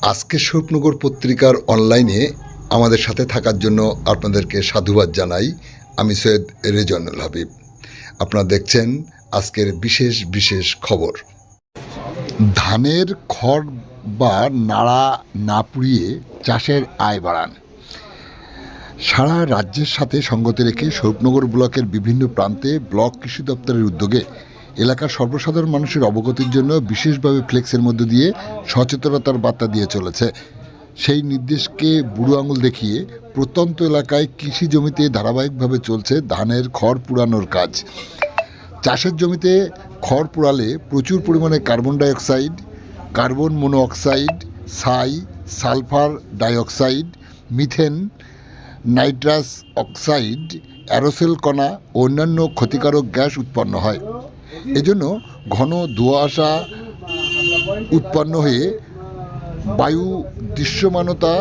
আজকে স্বরূপনগর পত্রিকার অনলাইনে আমাদের সাথে থাকার জন্য আপনাদেরকে সাধুবাদ জানাই। আমি সৈয়দ রেজওয়ানুল হাবিব। আপনারা দেখছেন আজকের বিশেষ বিশেষ খবর। ধানের খড় বা নাড়া না পুড়িয়ে চাষের আয় বাড়ান। সারা রাজ্যের সাথে সঙ্গতি রেখে স্বরূপনগর ব্লকের বিভিন্ন প্রান্তে ব্লক কৃষি দপ্তরের উদ্যোগে এলাকার সর্বসাধারণ মানুষের অবগতির জন্য বিশেষভাবে ফ্লেক্সের মধ্য দিয়ে সচেতনতার বার্তা দিয়ে চলেছে। সেই নির্দেশকে বুড়ো আঙুল দেখিয়ে প্রত্যন্ত এলাকায় কৃষি জমিতে ধারাবাহিকভাবে চলছে ধানের খড় পুড়ানোর কাজ। চাষের জমিতে খড় পোড়ালে প্রচুর পরিমাণে কার্বন ডাইঅক্সাইড, কার্বন মনোঅক্সাইড, ছাই, sulphur dioxide, methane, nitrous oxide, aerosol কণা ও অন্যান্য ক্ষতিকারক গ্যাস উৎপন্ন হয়। এজন্য ঘন ধোঁয়াশা উৎপন্ন হয়ে বায়ু দৃশ্যমানতা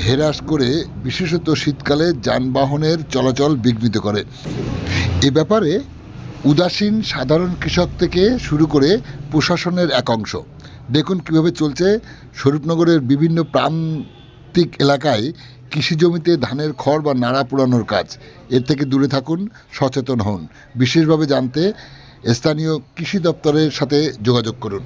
হ্রাস করে বিশেষত শীতকালে যানবাহনের চলাচল বিঘ্নিত করে। এ ব্যাপারে উদাসীন সাধারণ কৃষক থেকে শুরু করে প্রশাসনের একাংশ। দেখুন কীভাবে চলছে স্বরূপনগরের বিভিন্ন প্রান্তিক এলাকায় কৃষি জমিতে ধানের খড় বা নাড়া পোড়ানোর কাজ। এর থেকে দূরে থাকুন, সচেতন হন। বিশেষভাবে জানতে স্থানীয় কৃষি দপ্তরের সাথে যোগাযোগ করুন।